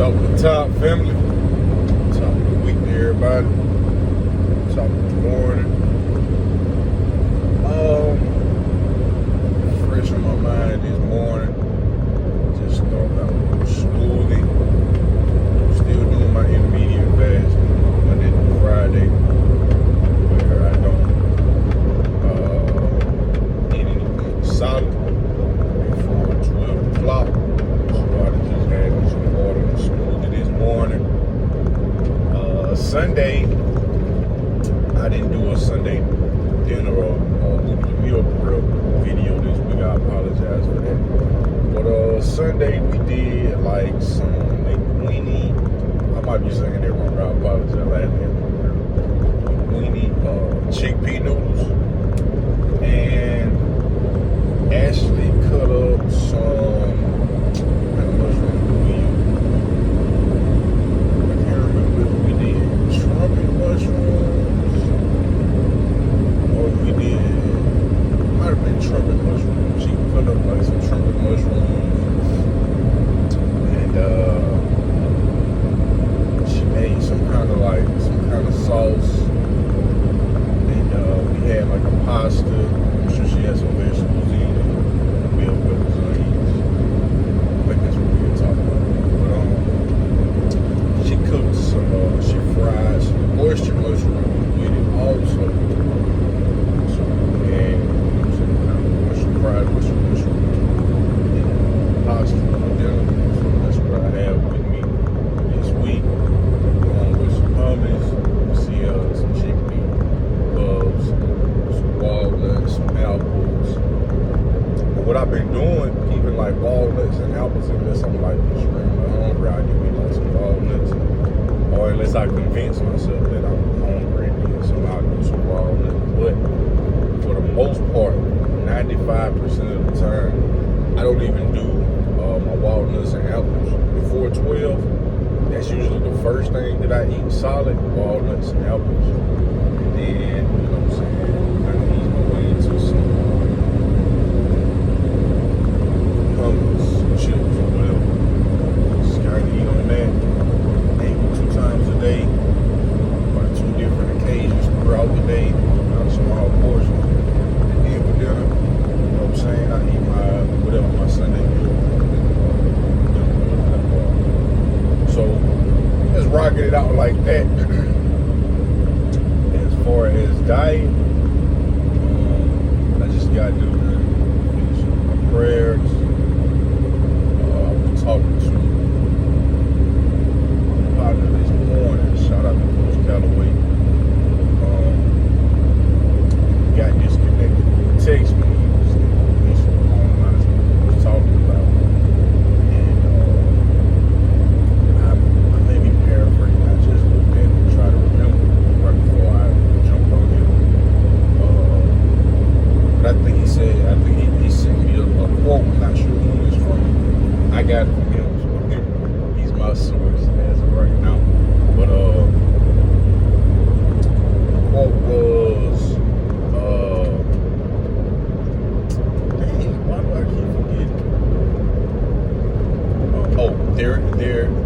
Top of the top, family. Top of the week to everybody. Top of the morning. Fresh on my mind this morning. Just started out with schooling. Still doing my intermediate fast Monday through Friday, where I don't eat anything solid before 12 o'clock. So I just had some water and smoothie this morning. Sunday, I didn't do a Sunday dinner or meal prep video this week. I apologize for that. But Sunday we did like some linguine. I might be saying that wrong. I apologize. I had linguine, chickpea noodles, and Ashley cut up some mushroom wheel. I can't remember if we did trumpet mushrooms or we did. Might have been trumpet mushrooms. She cut up like some trumpet mushrooms, and she made some kind of sauce, and we had like a pasta. I'm sure she had some vegetables in it, bell peppers, onions. I think that's what we were talking about. But she cooked some. She fried some oyster mushrooms with it also. So we had some kind of fried oyster mushrooms and pasta for dinner. So that's what I have with me this week. Along with some hummus, some chickpea loaves, some walnuts, some apples. But what I've been doing, even like walnuts and apples, unless I'm like extremely hungry, I give me like some walnuts. Or unless I convince myself that I'm hungry, and so I'll do some walnuts. But for the most part, 95% of the time, I don't even do my walnuts and apples before 12. That's usually the first thing that I eat solid, walnuts and apples. And then, you know what I'm saying, I ease my way into some hummus, chips, or whatever. Just kind of eat on that. Maybe 2 times a day, or 2 different occasions throughout the day, on a small portion. And then for dinner, you know what I'm saying, I eat whatever my Sunday meal. So, just rocking it out like that. As far as diet, I just got to finish my prayers. I was talking to my partner this morning. Shout out to Coach Callaway. Got disconnected. He texted me. He was talking about. And I may be paraphrasing. I just looked at it and try to remember right before I jumped on here. But I think he sent me a quote. I'm not sure who it's from. I got it from him. So he's my source as of right now. But the quote was, dang, why do I keep forgetting?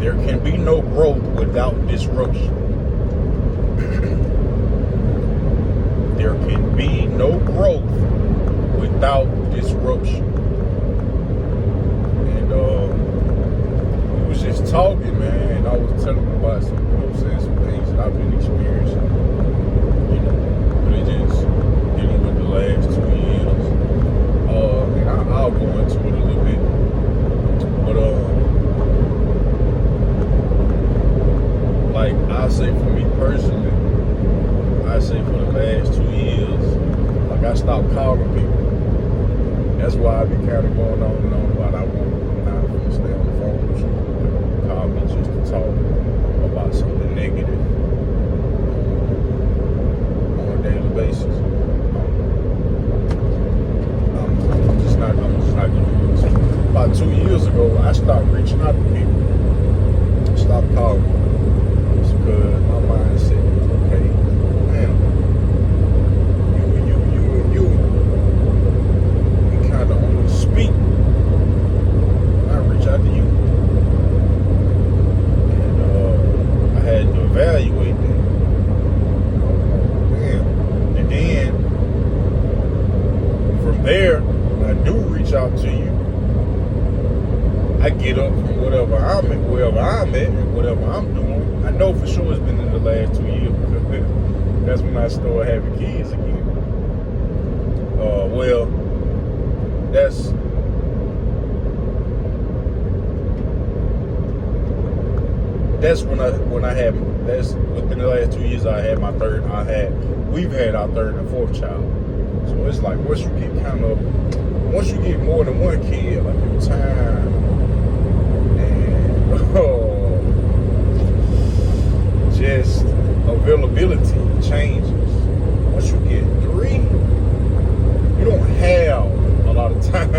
There can be no growth without disruption. There can be no growth without disruption. And we was just talking, man, and I was telling him about some, you know what I'm saying, some things that I've been experiencing, you know, really just dealing with the last 2 years. And I'll go into it a little bit. But like I say for me personally, I say for the last 2 years, like I stopped calling people. That's why I be kind of going on and on about I'm not going to stay on the phone with you. Call me just to talk about something negative on a daily basis. I'm just not going to do this. About 2 years ago, I stopped reaching out to people. Stopped calling. It's because my mindset was okay. Man, you kind of only speak. I reach out to you. I get up from wherever I'm at, and whatever I'm doing. I know for sure it's been in the last 2 years because that's when I started having kids again. Well, that's when I had, that's within the last 2 years we've had our third and fourth child. So it's like once you get more than one kid, like your time and just availability changes. Once you get 3, you don't have a lot of time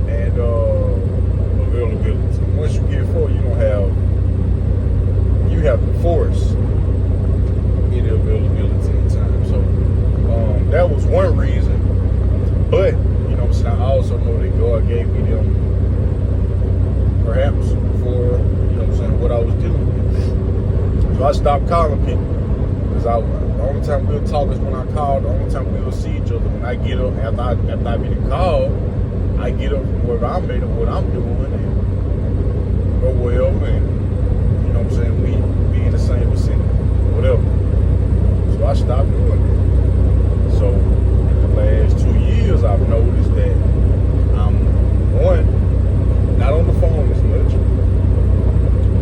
and availability. Once you get 4, you have to force any availability in time. So that was one reason. But you know what I'm saying, I also know that God gave me them perhaps for, you know what I'm saying, what I was dealing with. So I stopped calling people because the only time we'll talk is when I call. The only time we'll see each other when I get up after I get a call. I get up from wherever I'm at and what I'm doing and go well, and you know what I'm saying, we be in the same vicinity, whatever. So I stopped doing it. So in the last 2 years, I've noticed that I'm, one, not on the phone as much.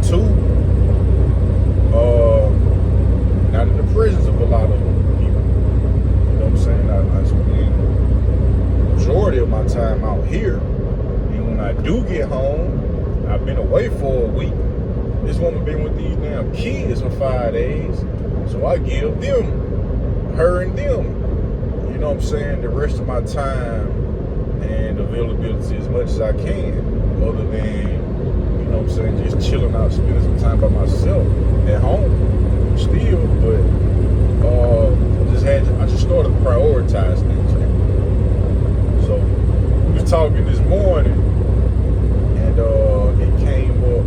2, not in the presence of a lot of people. You know what I'm saying? I spend the majority of my time out here, and when I do get home, I've been away for a week. This woman been with these damn kids for 5 days, so I give her and them, you know what I'm saying, the rest of my time and availability as much as I can, other than, you know what I'm saying, just chilling out, spending some time by myself at home still. But I just started to prioritize things. So we was talking this morning, and it came up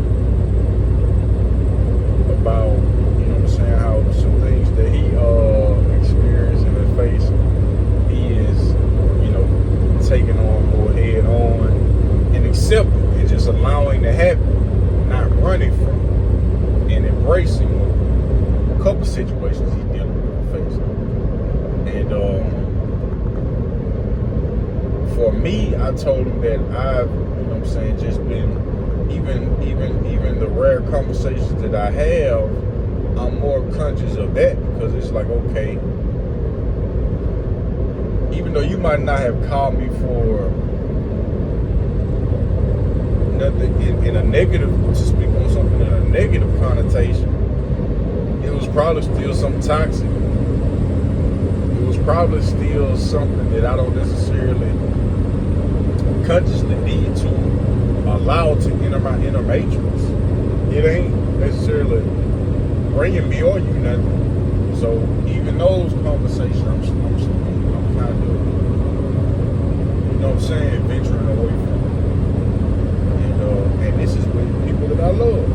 about, you know what I'm saying, how some things that he experienced in his face, he is, you know, taking on more head on and accepting and just allowing to happen, not running from and embracing a couple situations he's dealing with facing. And for me, I told him that I've, you know what I'm saying, just been, even the rare conversations that I have, I'm more conscious of that, because it's like, okay, even though you might not have called me for nothing in a negative, to speak on something in a negative connotation, it was probably still something toxic. It was probably still something that I don't necessarily consciously need to allow to enter my inner matrix. It ain't necessarily bringing me or you nothing. So even those conversations, I'm kind of, you know what I'm saying, venturing away from. And this is with people that I love.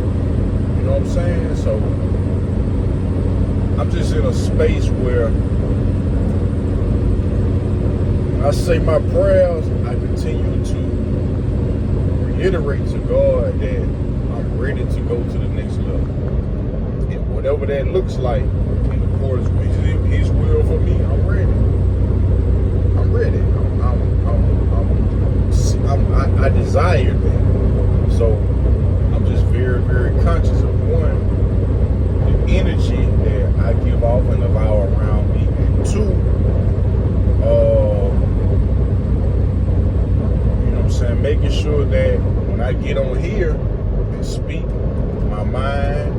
You know what I'm saying? So I'm just in a space where I say my prayers, I continue to reiterate to God that I'm ready to go to the next level. And whatever that looks like in accordance with His will for me, I'm ready. I'm ready. I desire that. So I'm just very, very conscious of, one, the energy that I give off and allow around me, and 2, you know what I'm saying, making sure that when I get on here and speak my mind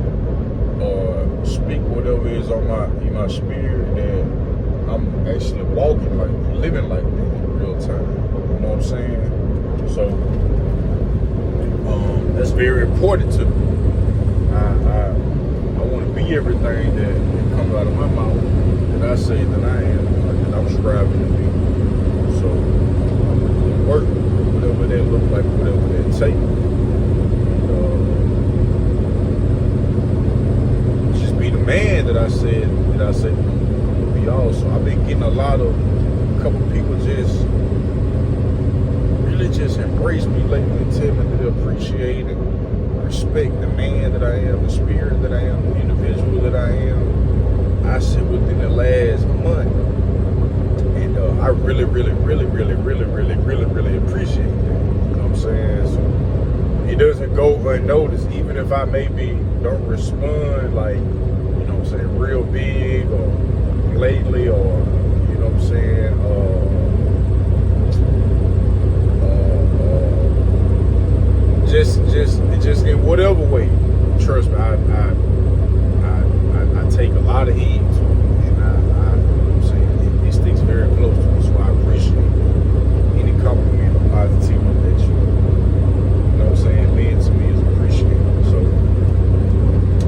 or speak whatever is on in my spirit, that I'm actually walking like, living like that in real time. You know what I'm saying? So that's very important to me. I want to be everything that comes out of my mouth, that I say that I am, that I'm striving to be. So I'm going to work, whatever that look like, whatever that take. Just be the man that I said to be also. I've been getting a couple people just really just embraced me lately and tell me to appreciate and respect the man that I am, the spirit that I am, the individual that I am. I said within the last month. And I really appreciate that. You know what I'm saying? So it doesn't go unnoticed, even if I maybe don't respond like, you know what I'm saying, real big or lately, or, you know what I'm saying, just in whatever way. Trust me, I take a lot of heed to it, and you know what I'm saying, it sticks very close to me. So I appreciate any compliment or positivity that you know what I'm saying, lend to me is appreciated. So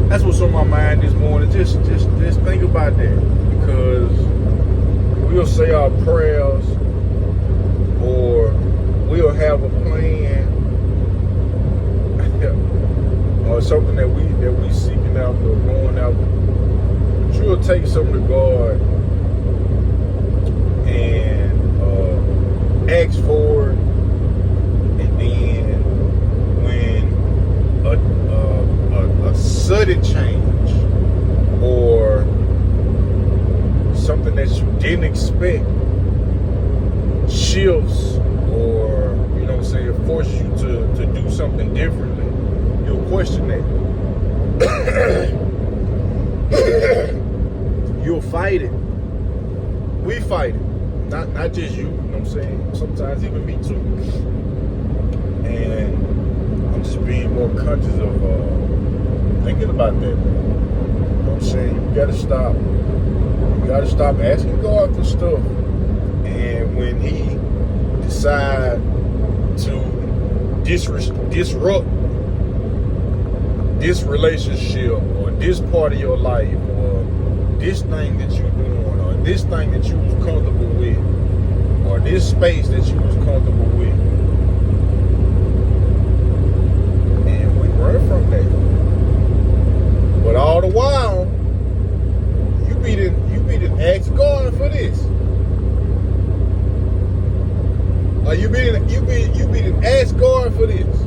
that's what's on my mind this morning. Just think about that, because we'll say our prayers or we'll have a plan or something that we seeking after or going after. But you'll take something to God and ask for it, and then when a sudden change or something that you didn't expect shifts, or, you know what I'm saying, force you to do something differently, you'll question that. You'll fight it. We fight it. Not just you know what I'm saying? Sometimes even me too. And I'm just being more conscious of thinking about that. You know what I'm saying? You gotta stop asking God for stuff. And when He decide to disrupt this relationship or this part of your life or this thing that you're doing or this thing that you was comfortable with or this space that you was comfortable with, and we run from that. But all the while, you be the ask God for this. Or you be the ask God for this.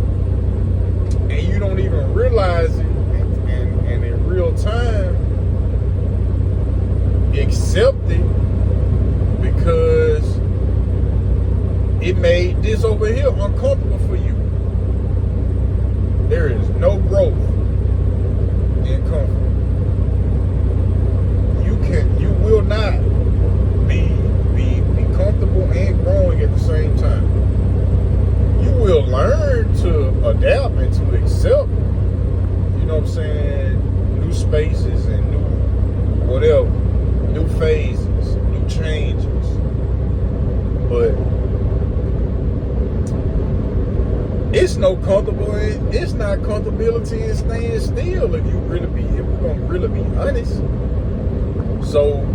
And you don't even realize it, and in real time accept it, because it made this over here uncomfortable for you. There is no growth in comfort. You will not be comfortable and growing at the same time. You will learn to adapt and to accept, you know what I'm saying, new spaces and new whatever, new phases, new changes. But it's not comfortability in staying still if we're gonna really be honest. So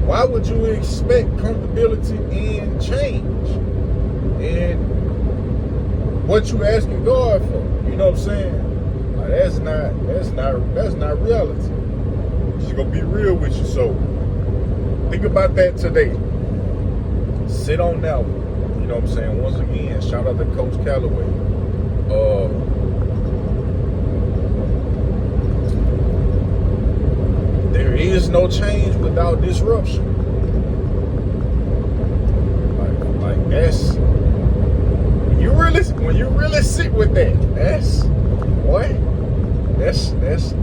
why would you expect comfortability and change? And what you asking God for? You know what I'm saying? Like, that's not reality. Just gonna be real with you. So think about that today. Sit on that one. You know what I'm saying? Once again, shout out to Coach Calloway. There is no change without disruption. Like that's when you really sit with that.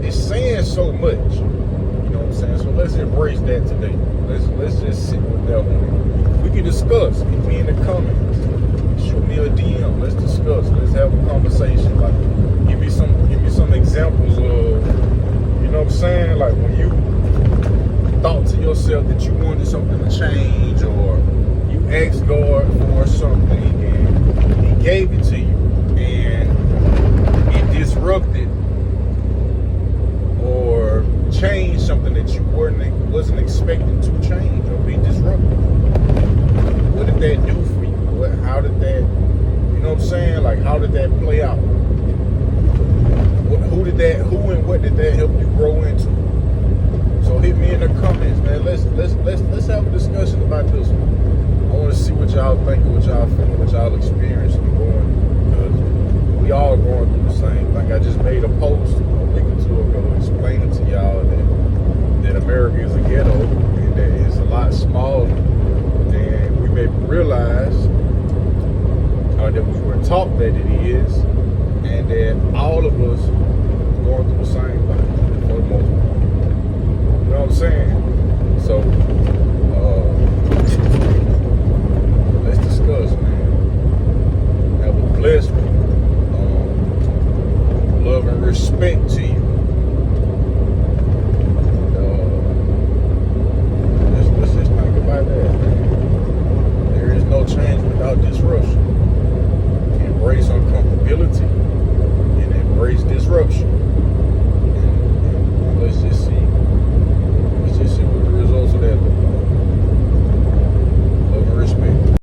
It's saying so much. You know what I'm saying? So let's embrace that today. Let's just sit with that one. We can discuss. Hit me in the comments. Shoot me a DM. Let's discuss. Let's have a conversation. Like, give me some examples of, you know what I'm saying? Like when you thought to yourself that you wanted something to change, or you asked God for something and He gave it to you, and it disrupted or changed something that you wasn't expecting to change or be disrupted. What did that do for you? How did that, you know what I'm saying? Like, how did that play out? I just made a post a week or two ago explaining to y'all that America is a ghetto and that it's a lot smaller than we may realize, or that we were taught that it is, and that all of us are going through the same thing for the most part. You know what I'm saying? So, let's discuss, man. Have a blessed one. Love and respect to you.